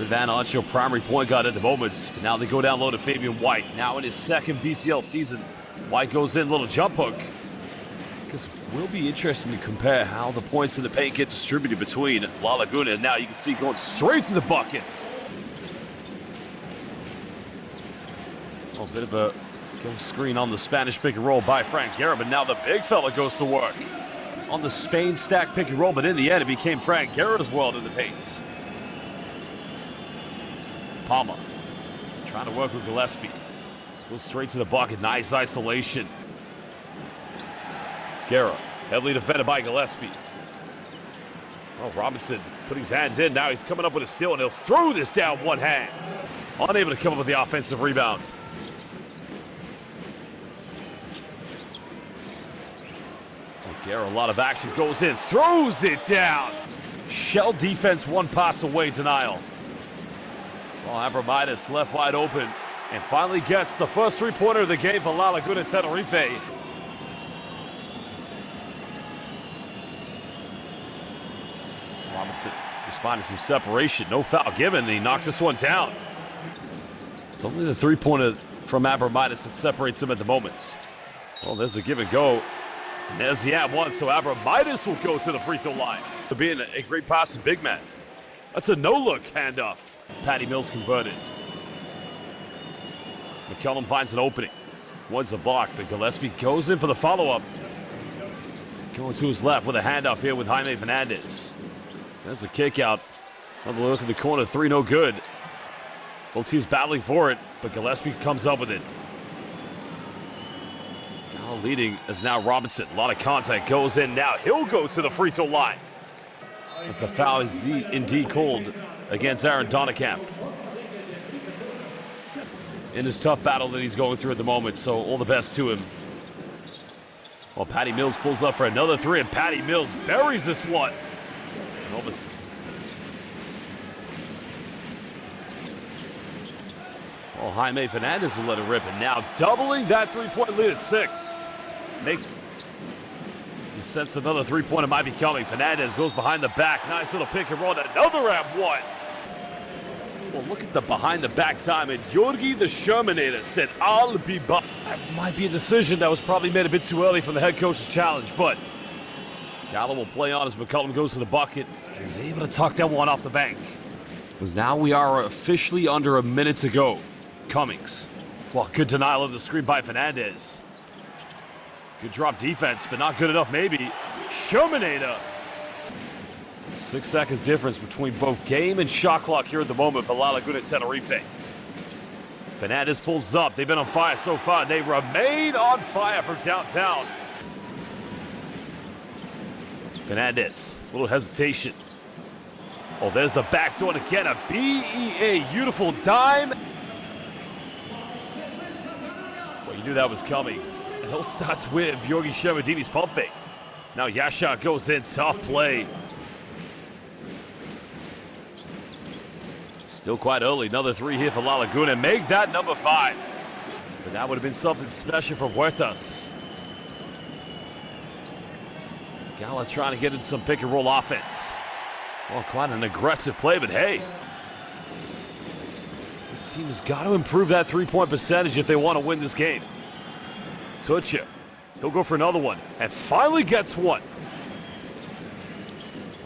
Van Archo, primary point guard at the moment. But now they go down low to Fabian White. Now in his second BCL season, White goes in, little jump hook. Because it will be interesting to compare how the points in the paint get distributed between La Laguna. And now you can see going straight to the bucket. A bit of a screen on the Spanish pick and roll by Frank 𝗪𝗓, but now the big fella goes to work on the Spain stack pick and roll, but in the end it became Frank 𝗪𝗓's world in the paint. Palma trying to work with Gillespie. Goes straight to the bucket. Nice isolation. 𝗪𝗓 heavily defended by Gillespie. Oh, Robinson putting his hands in. Now he's coming up with a steal, and he'll throw this down one hand. Unable to come up with the offensive rebound. 𝗪𝗓, a lot of action, goes in, throws it down. Shell defense one pass away, denial. Well, 𝗪𝗓 left wide open and finally gets the first three-pointer of the game for La Laguna Tenerife. Robinson just finding some separation. No foul given, and he knocks this one down. It's only the three-pointer from 𝗪𝗓 that separates them at the moment. Well, there's a give and go. And there's the @1, so 𝗪𝗓 will go to the free throw line. For being a great passing big man. That's a no-look handoff. Patty Mills converted. McCollum finds an opening. Wants a block, but Gillespie goes in for the follow-up. Going to his left with a handoff here with Jaime Fernandez. There's a kick out. Another look in the corner, three no good. Both teams battling for it, but Gillespie comes up with it. Leading is now Robinson. A lot of contact goes in now. He'll go to the free throw line. It's a foul is indeed called against Aaron Donnekamp in his tough battle that he's going through at the moment. So all the best to him. Well, Patty Mills pulls up for another three, and Patty Mills buries this one. Well, Jaime Fernandez will let it rip, and now doubling that three-point lead at 6. He senses another three-pointer might be coming. Fernandez goes behind the back. Nice little pick and roll. Another @1. Well, look at the behind-the-back time. And Jorgi the Shermanator said, "I'll be back." That might be a decision that was probably made a bit too early from the head coach's challenge, but Gallo will play on as McCollum goes to the bucket. He's able to tuck that one off the bank. Because now we are officially under a minute to go. Cummings. Well, good denial of the screen by Fernandez. Good drop defense, but not good enough maybe. Shermanator. 6 seconds difference between both game and shot clock here at the moment for La Laguna Tenerife. Fernandez pulls up. They've been on fire so far. They remain on fire from downtown. Fernandez, a little hesitation. Oh, there's the back door to get a BEA. Beautiful dime. Well, you knew that was coming. It all starts with Jorgi Shermadini's pump fake. Now Yasha goes in, tough play. Still quite early, another three here for La Laguna. Make that number 5. But that would have been something special for Huertas. Gala trying to get in some pick and roll offense. Well, quite an aggressive play, but hey. This team has got to improve that three-point percentage if they want to win this game. 𝗪𝗟, he'll go for another one, and finally gets one.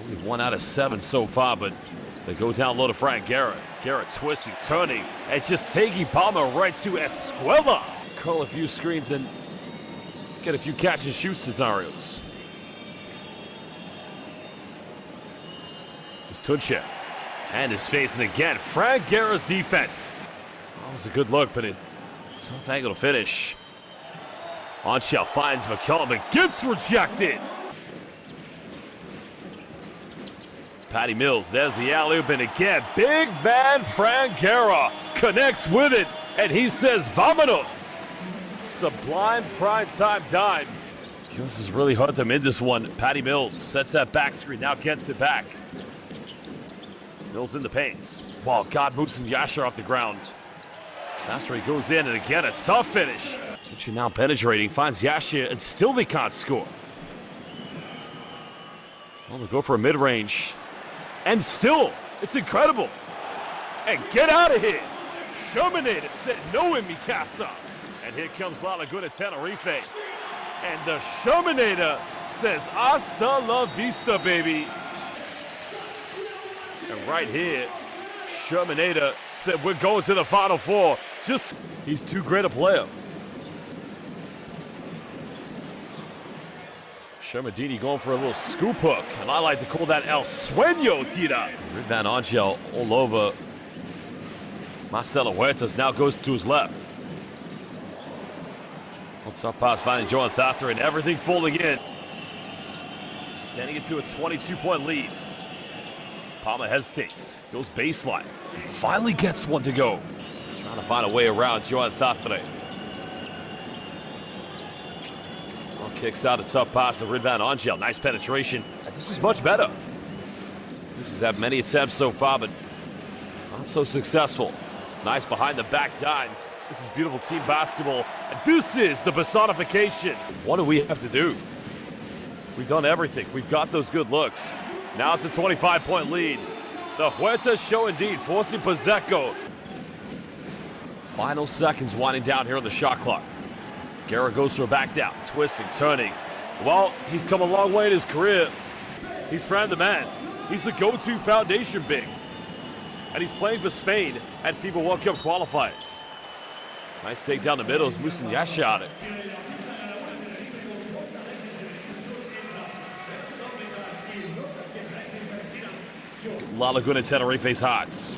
Only 1 out of 7 so far, but they go down low to Frank 𝗪𝗓. 𝗪𝗓 twisting, turning, and just taking Palma right to Escuela. Curl a few screens and get a few catch and shoot scenarios. It's 𝗪𝗟, and his face, and again, Frank 𝗪𝗓's defense. That was a good look, but it's a tough angle to finish. Onshell finds McCollum and gets rejected. It's Patty Mills. There's the alley-oop, and again, big man Frank 𝗪𝗓 connects with it, and he says, "Vámonos." Sublime prime-time dime. This has really hurt them in this one. Patty Mills sets that back screen, now gets it back. Mills in the paint. Wow, God moves and Yasha off the ground. Sastre goes in, and again, a tough finish. 𝗪𝗟 now penetrating, finds Yasha, and still they can't score. Well, they go for a mid-range. And still, it's incredible. and get out of here. 𝗪𝗘𝗟𝗖𝗢𝗠𝗘 said no in mi casa. And here comes Laguna Tenerife. And the 𝗪𝗘𝗟𝗖𝗢𝗠𝗘 says hasta la vista, baby. And right here, 𝗪𝗘𝗟𝗖𝗢𝗠𝗘 said we're going to the Final Four. He's too great a player. 𝗪𝗪𝗍 going for a little scoop hook, and I like to call that el sueño tira. Rebound Angel all over. Marcelo Huertas now goes to his left. What's up pass finding 𝗪𝗪𝗍𝗪 and everything folding in. Standing into a 22-point lead. Palma hesitates, goes baseline, finally gets one to go. Trying to find a way around 𝗪𝗪𝗍𝗪. Kicks out a tough pass, a rebound Angel. Nice penetration. And this is much better. This has had many attempts so far, but not so successful. Nice behind the back dime. This is beautiful team basketball. And this is the personification. What do we have to do? We've done everything. We've got those good looks. Now it's a 25-point lead. The Huertas show indeed, forcing Pacheco. Final seconds winding down here on the shot clock. Guerra goes for a back down, twisting, turning. Well, he's come a long way in his career. He's found the man. He's the go-to foundation big. And he's playing for Spain at FIBA World Cup qualifiers. Nice take down the middle as 𝗪𝗟𝗍𝗪𝗍 shot it. Laguna Tenerife's hots.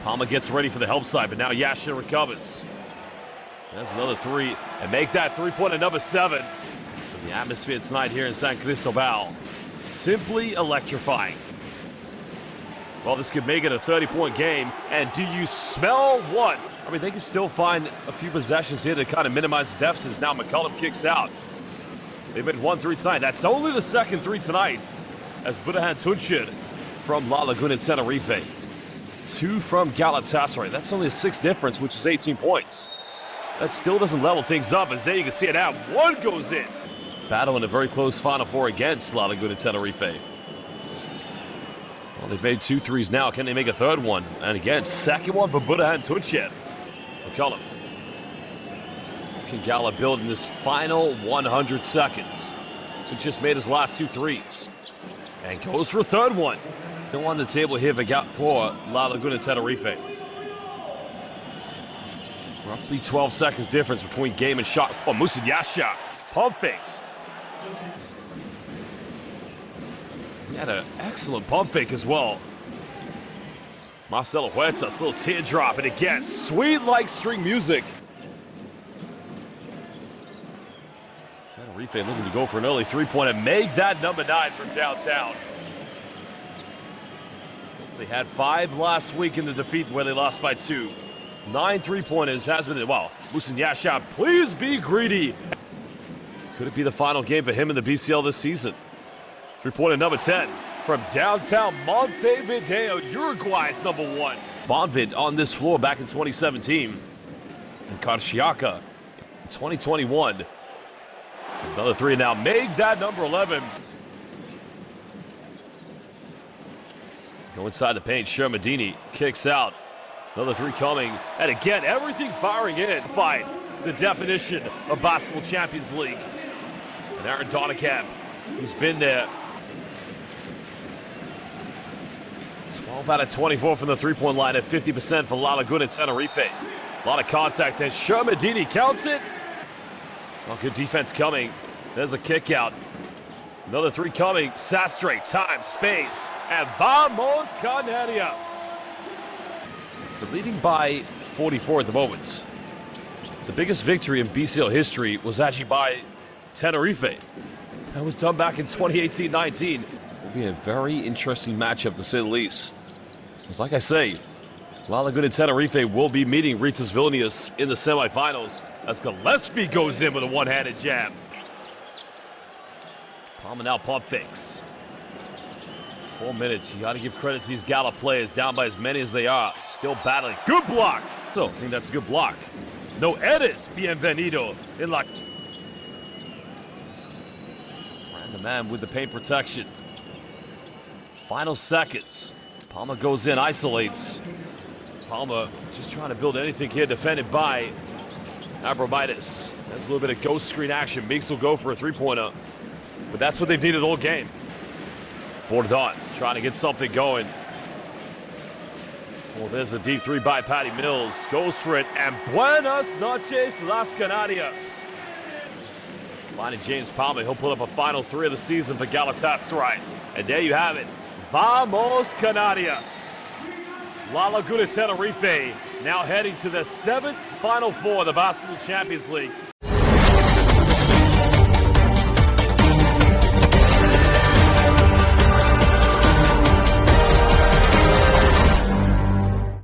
Palma gets ready for the help side, but now 𝗪𝗍 recovers. That's another three, and make that three-pointer number 7. The atmosphere tonight here in San Cristobal, simply electrifying. Well, this could make it a 30-point game, and do you smell what? I mean, they can still find a few possessions here to kind of minimize the deficits. Now McCollum kicks out. They've made 1 3 tonight. That's only the second 3 tonight, as 𝗪𝗪𝗠𝗘 from Laguna Tenerife. 2 from Galatasaray. That's only a 6 difference, which is 18 points. That still doesn't level things up, as there you can see it now. 1 goes in. Battle in a very close Final Four against Laguna Tenerife. Well, they've made 2 threes now. Can they make a third one? And again, second one for 𝗪𝗪𝗠𝗘. McCollum. Can Gala build in this final 100 seconds? So just made his last 2 threes. And goes for a third one. Still on the table here for Laguna Tenerife. Roughly 12 seconds difference between game and shot. Oh, 𝗪𝗟𝗍𝗪. Pump fakes. He had an excellent pump fake as well. Marcelo Huertas, little teardrop, and again, sweet like string music. Tenerife looking to go for an early 3-pointer and make that number 9 from downtown. They had 5 last week in the defeat where they lost by 2. 9 3-pointers has been, well, 𝗪𝗟𝗍𝗪, please be greedy. Could it be the final game for him in the BCL this season? 3-pointer number 10 from downtown Montevideo, Uruguay's number 1. Bonvid on this floor back in 2017. And Carshiaka in 2021. So another 3 now. Make that number 11. Go inside the paint. 𝗪𝗪𝗍𝗪 kicks out. Another 3 coming. And again, everything firing in. Fight the definition of Basketball Champions League. And Aaron Donnekamp, who's been there. 12 out of 24 from the 3-point line at 50% for Laguna Tenerife. A lot of contact, and 𝗪𝗪𝗍𝗪 counts it. Oh, good defense coming. There's a kick out. Another 3 coming. Sastre, time, space, and vamos Canarias. They're leading by 44 at the moment. The biggest victory in BCL history was actually by Tenerife. That was done back in 2018-19. Will be a very interesting matchup, to say the least. Because like I say, Laguna Tenerife will be meeting Rytas Vilnius in the semifinals as Gillespie goes in with a one-handed jab. Palma now pump fakes. 4 minutes. You got to give credit to these Gala players, down by as many as they are. Still battling. Good block. So, I think that's a good block. No eres bienvenido in la... And the man with the paint protection. Final seconds. Palma goes in, isolates. Palma just trying to build anything here, defended by 𝗪𝗪𝗪𝗪. Has a little bit of ghost screen action. Meeks will go for a three-pointer. But that's what they've needed all game. Bordon trying to get something going. Well, there's a deep three by Patty Mills. Goes for it, and buenas noches, Las Canarias. Finding James Palma, he'll put up a final three of the season for Galatasaray. And there you have it. Vamos Canarias. Laguna Tenerife now heading to the 7th Final Four of the Basketball Champions League.